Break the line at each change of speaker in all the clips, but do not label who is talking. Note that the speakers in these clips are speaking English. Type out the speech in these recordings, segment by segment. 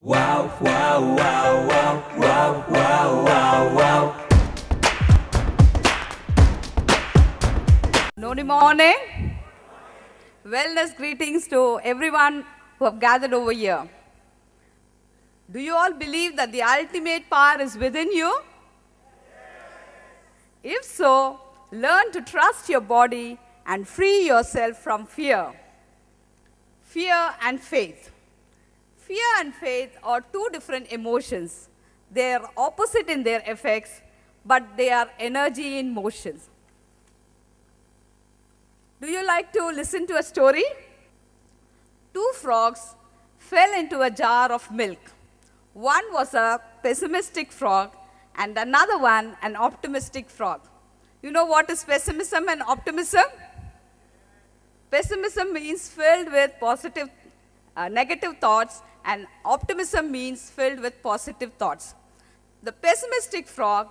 Wow, wow, wow, wow, wow, wow, wow, wow.
Noni morning. Wellness greetings to everyone who have gathered over here. Do you all believe that the ultimate power is within you? If so, learn to trust your body and free yourself from fear. Fear and faith. Fear and faith are two different emotions. They are opposite in their effects, but they are energy in motion. Do you like to listen to a story? Two frogs fell into a jar of milk. One was a pessimistic frog and another one an optimistic frog. You know what is pessimism and optimism? Pessimism means filled with negative thoughts, and optimism means filled with positive thoughts. The pessimistic frog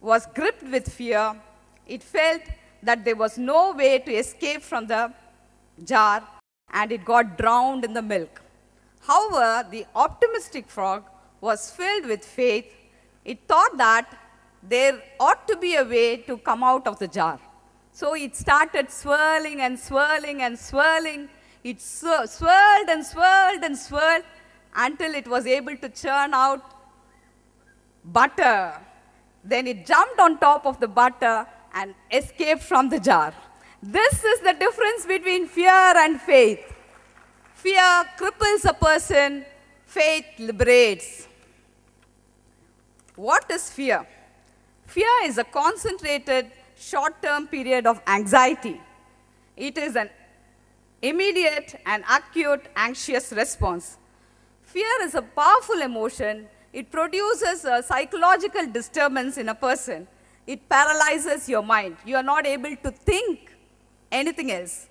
was gripped with fear. It felt that there was no way to escape from the jar, and it got drowned in the milk. However, the optimistic frog was filled with faith. It thought that there ought to be a way to come out of the jar. So it started swirling and swirling and swirling. It swirled and swirled and swirled until it was able to churn out butter. Then it jumped on top of the butter and escaped from the jar. This is the difference between fear and faith. Fear cripples a person, faith liberates. What is fear? Fear is a concentrated, short-term period of anxiety. It is an immediate and acute anxious response. Fear is a powerful emotion. It produces a psychological disturbance in a person. It paralyzes your mind. You are not able to think anything else.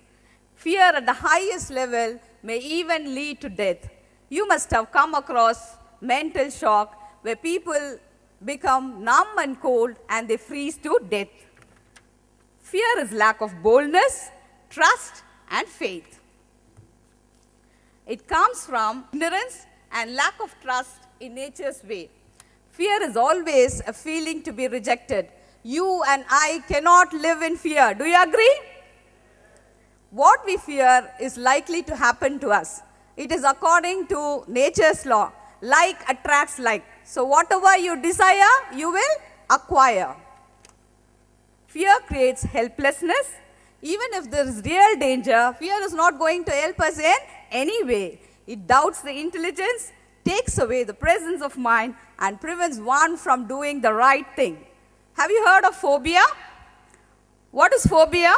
Fear at the highest level may even lead to death. You must have come across mental shock where people become numb and cold and they freeze to death. Fear is lack of boldness, trust, and faith. It comes from ignorance and lack of trust in nature's way. Fear is always a feeling to be rejected. You and I cannot live in fear. Do you agree? What we fear is likely to happen to us. It is according to nature's law. Like attracts like. So whatever you desire, you will acquire. Fear creates helplessness. Even if there is real danger, fear is not going to help us in any way. It doubts the intelligence, takes away the presence of mind, and prevents one from doing the right thing. Have you heard of phobia? What is phobia?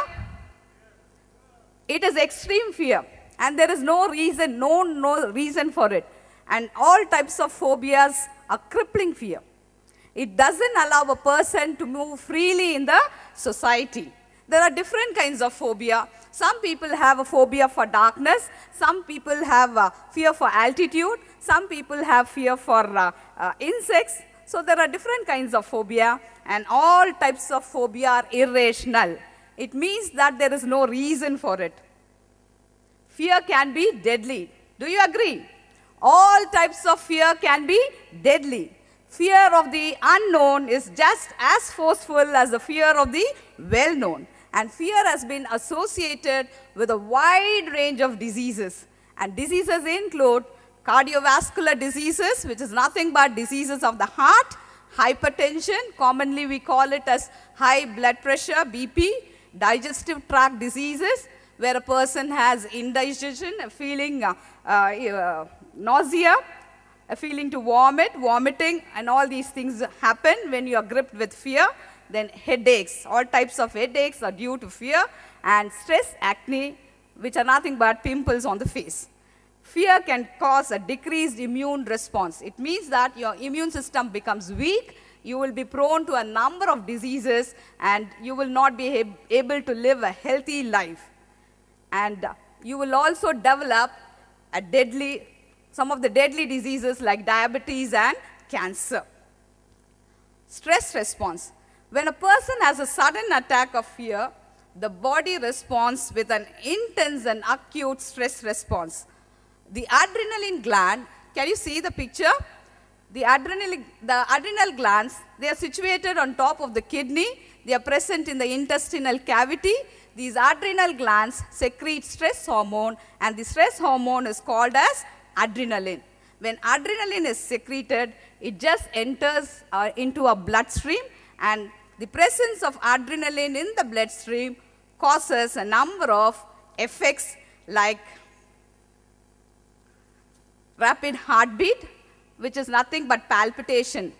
It is extreme fear, and there is no reason, no reason for it. And all types of phobias are crippling fear. It doesn't allow a person to move freely in the society. There are different kinds of phobia. Some people have a phobia for darkness. Some people have a fear for altitude. Some people have fear for insects. So there are different kinds of phobia, and all types of phobia are irrational. It means that there is no reason for it. Fear can be deadly. Do you agree? All types of fear can be deadly. Fear of the unknown is just as forceful as the fear of the well-known. And fear has been associated with a wide range of diseases. And diseases include cardiovascular diseases, which is nothing but diseases of the heart, hypertension, commonly we call it as high blood pressure, BP, digestive tract diseases, where a person has indigestion, a feeling nausea, a feeling to vomit, vomiting, and all these things happen when you are gripped with fear. Then headaches, all types of headaches are due to fear, and stress, acne, which are nothing but pimples on the face. Fear can cause a decreased immune response. It means that your immune system becomes weak, you will be prone to a number of diseases, and you will not be able to live a healthy life. And you will also develop some of the deadly diseases like diabetes and cancer. Stress response. When a person has a sudden attack of fear, the body responds with an intense and acute stress response. The adrenaline gland Can you see the picture? The adrenal glands, they are situated on top of the kidney. They are present in the intestinal cavity. These adrenal glands secrete stress hormone, and the stress hormone is called as adrenaline. When adrenaline is secreted, it just enters into our bloodstream, and the presence of adrenaline in the bloodstream causes a number of effects like rapid heartbeat, which is nothing but palpitation,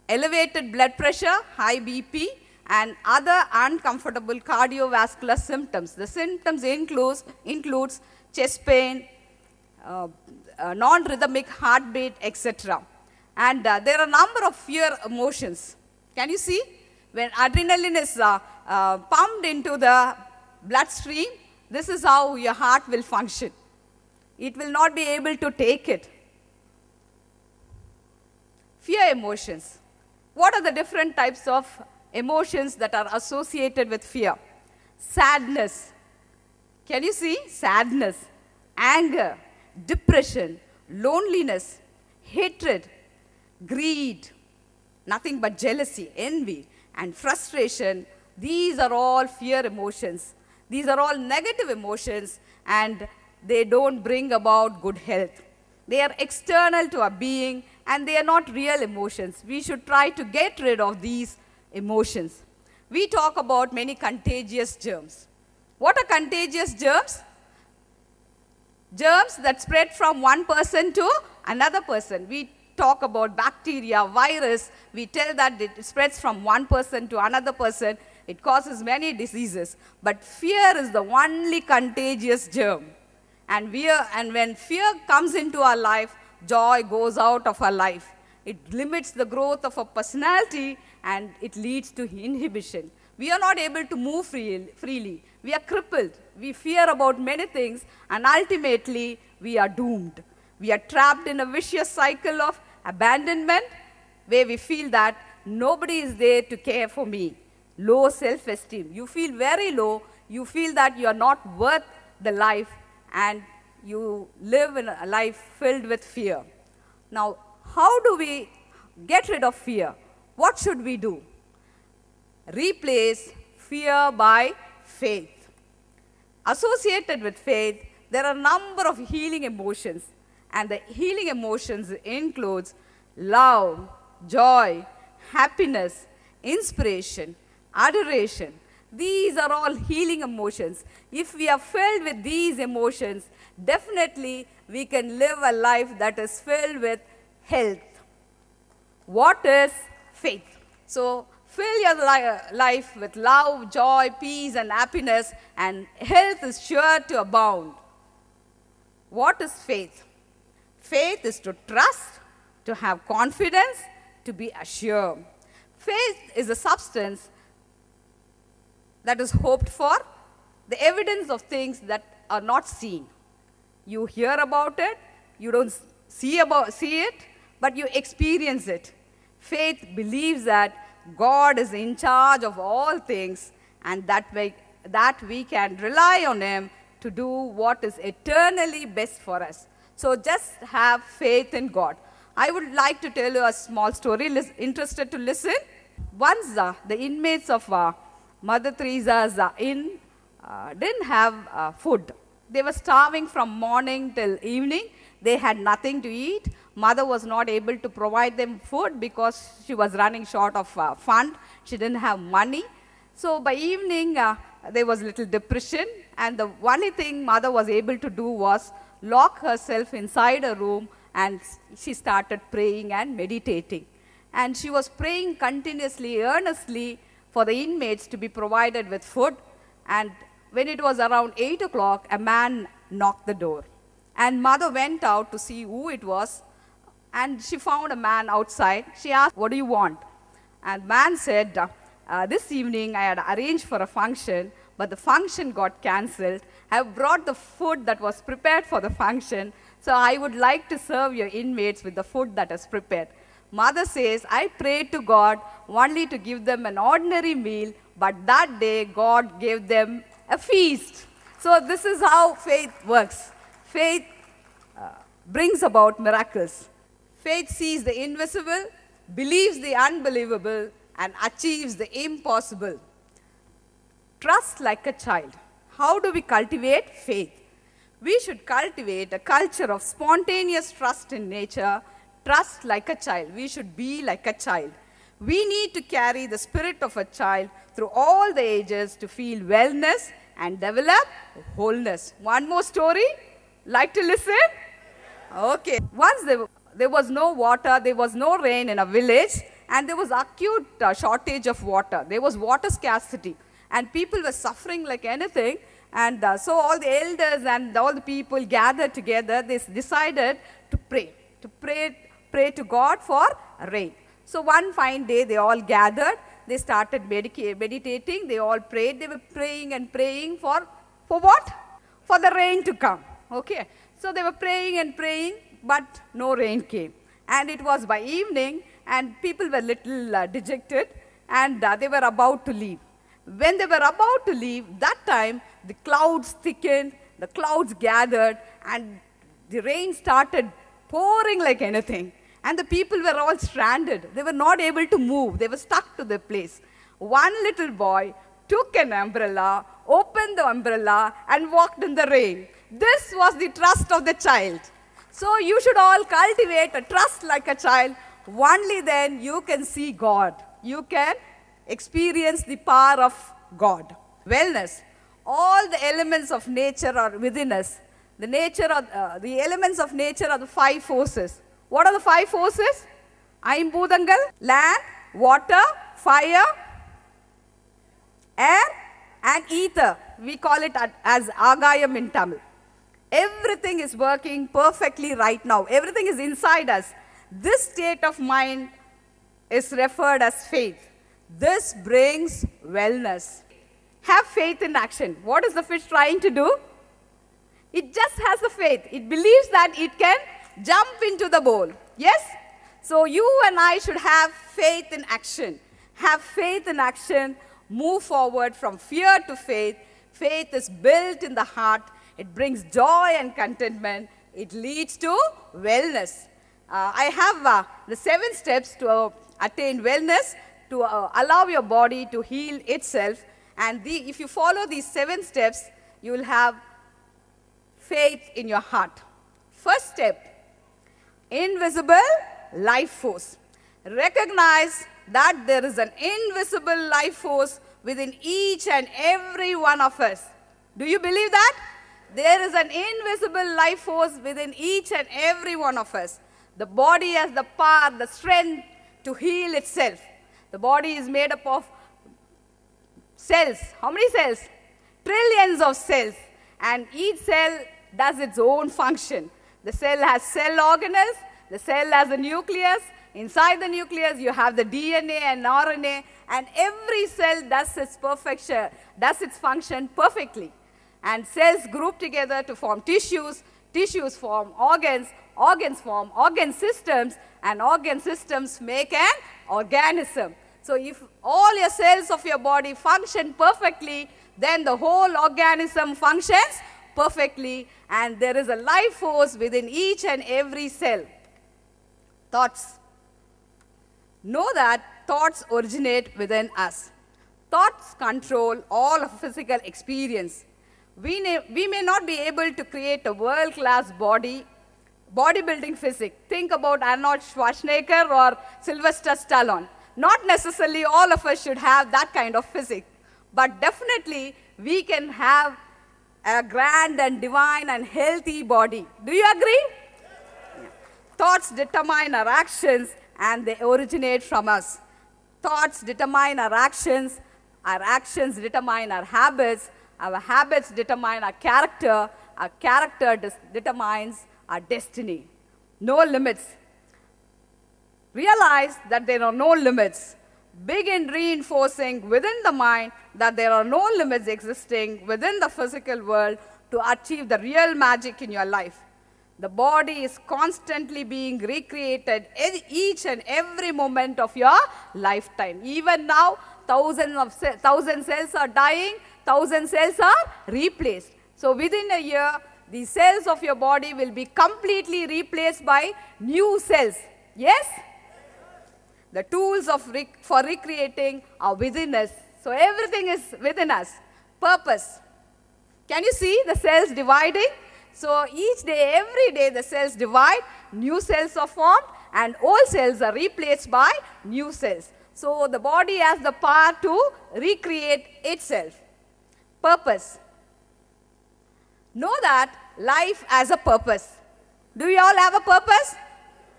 elevated blood pressure, high BP, and other uncomfortable cardiovascular symptoms. The symptoms includes chest pain, non-rhythmic heartbeat, etc. And there are a number of fear emotions. Can you see? When adrenaline is pumped into the bloodstream, this is how your heart will function. It will not be able to take it. Fear emotions. What are the different types of emotions that are associated with fear? Sadness. Can you see? Sadness, anger, depression, loneliness, hatred, greed, nothing but jealousy, envy, and frustration. These are all fear emotions. These are all negative emotions, and they don't bring about good health. They are external to our being, and they are not real emotions. We should try to get rid of these emotions. We talk about many contagious germs. What are contagious germs? Germs that spread from one person to another person. We talk about bacteria, virus. We tell that it spreads from one person to another person. It causes many diseases. But fear is the only contagious germ. And when fear comes into our life, joy goes out of our life. It limits the growth of a personality, and it leads to inhibition. We are not able to move freely. We are crippled. We fear about many things, and ultimately, we are doomed. We are trapped in a vicious cycle of abandonment, where we feel that nobody is there to care for me. Low self-esteem. You feel very low. You feel that you are not worth the life, and you live in a life filled with fear. Now, how do we get rid of fear? What should we do? Replace fear by faith. Associated with faith, there are a number of healing emotions, and the healing emotions includes love, joy, happiness, inspiration, adoration. These are all healing emotions. If we are filled with these emotions, definitely we can live a life that is filled with health. What is faith? So, fill your life with love, joy, peace, and happiness, and health is sure to abound. What is faith? Faith is to trust, to have confidence, to be assured. Faith is a substance that is hoped for, the evidence of things that are not seen. You hear about it, you don't see it, but you experience it. Faith believes that God is in charge of all things, and that we can rely on Him to do what is eternally best for us. So just have faith in God. I would like to tell you a small story. Interested to listen? Once the inmates of Mother Teresa's inn didn't have food. They were starving from morning till evening. They had nothing to eat. Mother was not able to provide them food because she was running short of fund. She didn't have money. So by evening, there was little depression, and the only thing Mother was able to do was lock herself inside a room, and she started praying and meditating. And she was praying continuously, earnestly, for the inmates to be provided with food. And when it was around 8 o'clock, a man knocked the door. And Mother went out to see who it was, and she found a man outside. She asked, "What do you want?" And man said, "This evening I had arranged for a function, but the function got cancelled. I have brought the food that was prepared for the function, so I would like to serve your inmates with the food that is prepared." Mother says, "I prayed to God only to give them an ordinary meal, but that day God gave them a feast." So this is how faith works. Faith brings about miracles. Faith sees the invisible, believes the unbelievable, and achieves the impossible. Trust like a child. How do we cultivate faith? We should cultivate a culture of spontaneous trust in nature. Trust like a child. We should be like a child. We need to carry the spirit of a child through all the ages to feel wellness and develop wholeness. One more story. Like to listen? Okay. Once there was no water, there was no rain in a village, and there was acute shortage of water. There was water scarcity, and people were suffering like anything. And so all the elders and all the people gathered together. They decided to pray to God for rain. So one fine day, they all gathered. They started meditating. They all prayed. They were praying and praying for what? For the rain to come. Okay. So they were praying and praying, but no rain came. And it was by evening, and people were little dejected, and they were about to leave. When they were about to leave, that time the clouds thickened, the clouds gathered, and the rain started pouring like anything. And the people were all stranded. They were not able to move. They were stuck to their place. One little boy took an umbrella, opened the umbrella, and walked in the rain. This was the trust of the child. So you should all cultivate a trust like a child. Only then you can see God. You can experience the power of God. Wellness. All the elements of nature are within us. The elements of nature are the 5 forces. What are the 5 forces? Aimboodangal, land, water, fire, air, and ether. We call it as Agayam in Tamil. Everything is working perfectly right now. Everything is inside us. This state of mind is referred as faith. This brings wellness. Have faith in action. What is the fish trying to do? It just has the faith. It believes that it can jump into the bowl. Yes? So you and I should have faith in action. Have faith in action. Move forward from fear to faith. Faith is built in the heart. It brings joy and contentment. It leads to wellness. I have the 7 steps to attain wellness, to allow your body to heal itself. And if you follow these 7 steps, you will have faith in your heart. First step, invisible life force. Recognize that there is an invisible life force within each and every one of us. Do you believe that? There is an invisible life force within each and every one of us. The body has the power, the strength to heal itself. The body is made up of cells. How many cells? Trillions of cells. And each cell does its own function. The cell has cell organelles. The cell has a nucleus. Inside the nucleus, you have the DNA and RNA. And every cell does its function perfectly. And cells group together to form tissues. Tissues form organs. Organs form organ systems. And organ systems make an organism. So if all your cells of your body function perfectly, then the whole organism functions perfectly. And there is a life force within each and every cell. Thoughts. Know that thoughts originate within us. Thoughts control all of physical experience. We may not be able to create a world-class bodybuilding physique. Think about Arnold Schwarzenegger or Sylvester Stallone. Not necessarily all of us should have that kind of physique. But definitely, we can have a grand and divine and healthy body. Do you agree? Yeah. Thoughts determine our actions, and they originate from us. Thoughts determine our actions determine our habits determine our character determines our destiny. No limits. Realize that there are no limits. Begin reinforcing within the mind that there are no limits existing within the physical world to achieve the real magic in your life. The body is constantly being recreated each and every moment of your lifetime. Even now, thousand cells are dying, 1,000 cells are replaced. So within a year, the cells of your body will be completely replaced by new cells. Yes? The tools for recreating are within us. So everything is within us. Purpose. Can you see the cells dividing? So each day, every day, the cells divide, new cells are formed, and old cells are replaced by new cells. So the body has the power to recreate itself. Purpose. Know that life has a purpose. Do you all have a purpose?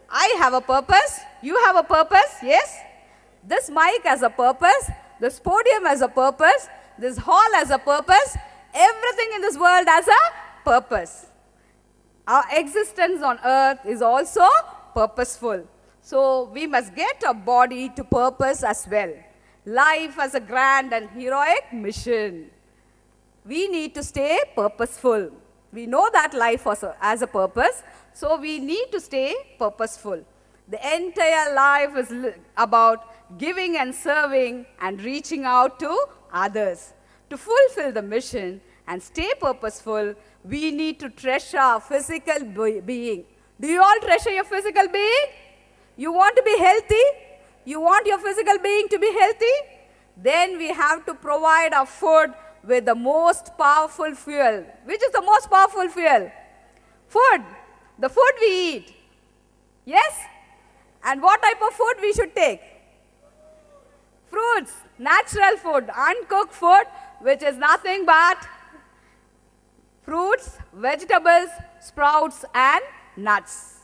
I have a purpose. You have a purpose, yes? This mic has a purpose. This podium has a purpose. This hall has a purpose. Everything in this world has a purpose. Our existence on earth is also purposeful. So we must get our body to purpose as well. Life has a grand and heroic mission. We need to stay purposeful. We know that life has a purpose, so we need to stay purposeful. The entire life is about giving and serving and reaching out to others. To fulfill the mission and stay purposeful, we need to treasure our physical being. Do you all treasure your physical being? You want to be healthy? You want your physical being to be healthy? Then we have to provide our food with the most powerful fuel. Which is the most powerful fuel? Food. The food we eat. Yes? And what type of food we should take? Fruits, natural food, uncooked food, which is nothing but fruits, vegetables, sprouts, and nuts.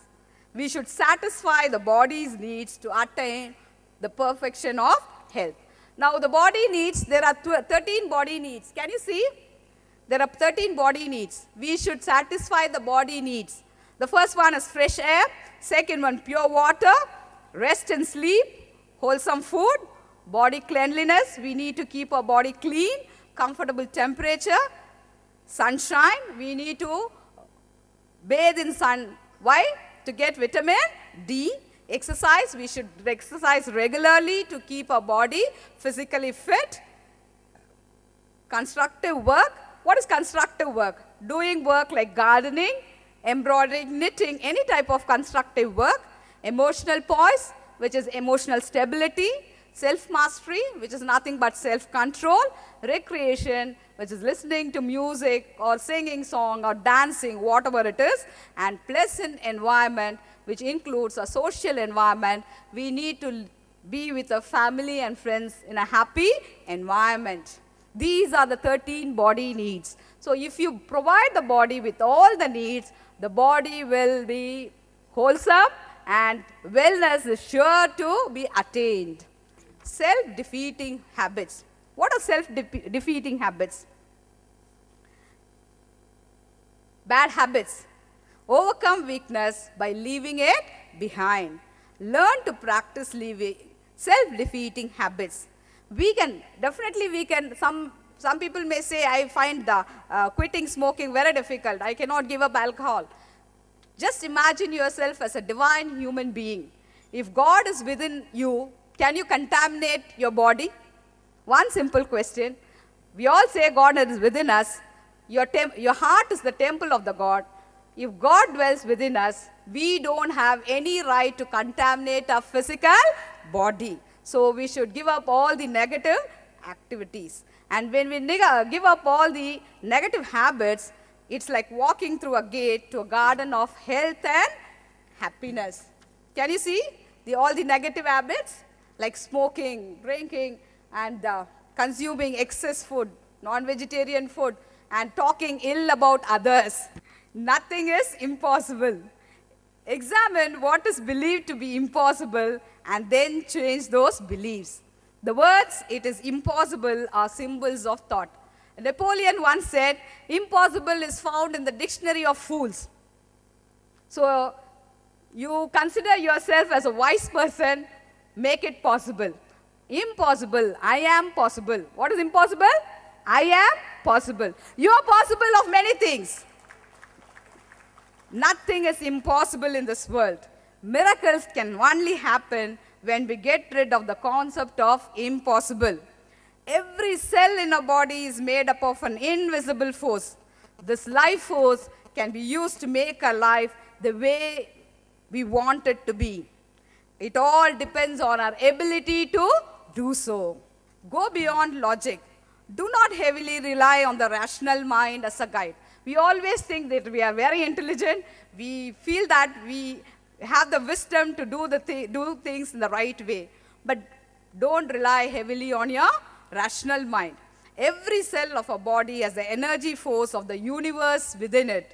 We should satisfy the body's needs to attain the perfection of health. Now, the body needs, there are 13 body needs. Can you see? There are 13 body needs. We should satisfy the body needs. The first one is fresh air. Second one, pure water. Rest and sleep. Wholesome food. Body cleanliness. We need to keep our body clean. Comfortable temperature. Sunshine. We need to bathe in sun. Why? To get vitamin D. Exercise. We should exercise regularly to keep our body physically fit. Constructive work. What is constructive work? Doing work like gardening, embroidering, knitting, any type of constructive work. Emotional poise, which is emotional stability. Self-mastery, which is nothing but self-control. Recreation, which is listening to music or singing song or dancing, whatever it is. And pleasant environment, which includes a social environment. We need to be with our family and friends in a happy environment. These are the 13 body needs. So if you provide the body with all the needs, the body will be wholesome and wellness is sure to be attained. Self-defeating habits. What are self-defeating habits? Bad habits. Overcome weakness by leaving it behind. Learn to practice leaving self-defeating habits. Some people may say, I find the quitting smoking very difficult. I cannot give up alcohol. Just imagine yourself as a divine human being. If God is within you, can you contaminate your body? One simple question. We all say God is within us. Your heart is the temple of the God. If God dwells within us, we don't have any right to contaminate our physical body. So we should give up all the negative activities. And when we give up all the negative habits, it's like walking through a gate to a garden of health and happiness. Can you see all the negative habits? Like smoking, drinking, and consuming excess food, non-vegetarian food, and talking ill about others. Nothing is impossible. Examine what is believed to be impossible and then change those beliefs. The words, it is impossible, are symbols of thought. Napoleon once said, impossible is found in the dictionary of fools. So you consider yourself as a wise person, make it possible. Impossible, I am possible. What is impossible? I am possible. You are possible of many things. Nothing is impossible in this world. Miracles can only happen when we get rid of the concept of impossible. Every cell in our body is made up of an invisible force. This life force can be used to make our life the way we want it to be. It all depends on our ability to do so. Go beyond logic. Do not heavily rely on the rational mind as a guide. We always think that we are very intelligent. We feel that we have the wisdom to do things in the right way. But don't rely heavily on your rational mind. Every cell of our body has the energy force of the universe within it.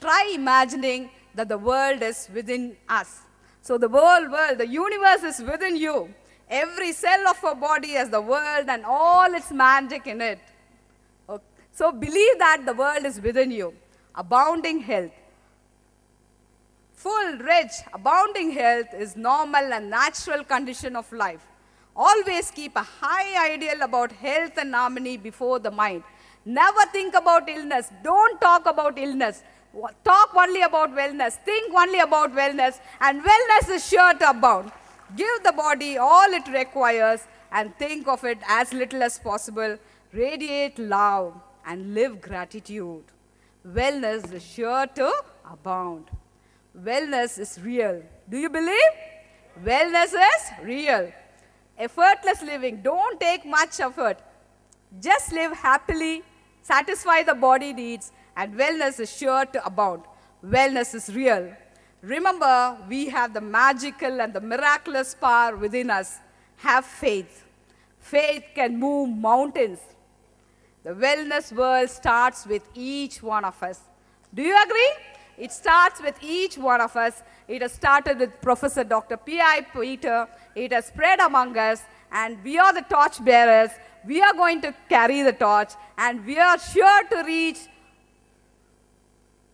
Try imagining that the world is within us. So the world, the universe is within you. Every cell of our body has the world and all its magic in it. Okay. So believe that the world is within you. Abounding health. Full, rich, abounding health is normal and natural condition of life. Always keep a high ideal about health and harmony before the mind. Never think about illness. Don't talk about illness. Talk only about wellness. Think only about wellness. And wellness is sure to abound. Give the body all it requires and think of it as little as possible. Radiate love and live gratitude. Wellness is sure to abound. Wellness is real. Do you believe? Wellness is real. Effortless living. Don't take much effort. Just live happily, satisfy the body needs, and wellness is sure to abound. Wellness is real. Remember, we have the magical and the miraculous power within us. Have faith. Faith can move mountains. The wellness world starts with each one of us. Do you agree? It starts with each one of us. It has started with Professor Dr. P.I. Peter. It has spread among us, and we are the torch bearers. We are going to carry the torch, and we are sure to reach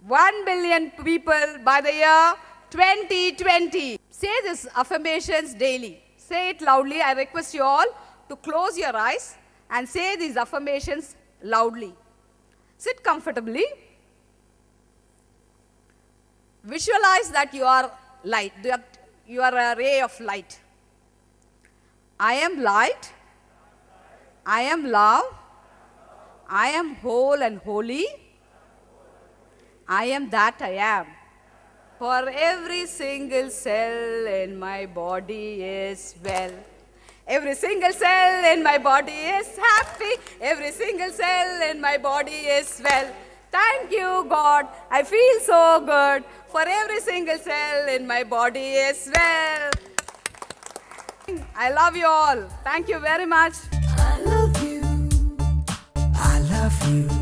1 billion people by the year 2020. Say these affirmations daily. Say it loudly. I request you all to close your eyes and say these affirmations loudly. Sit comfortably. Visualize that you are light. You are a ray of light. I am light. I am love. I am whole and holy. I am that I am. For every single cell in my body is well. Every single cell in my body is happy. Every single cell in my body is well. Thank you, God. I feel so good. For every single cell in my body is well. I love you all. Thank you very much.
I love you. I love you.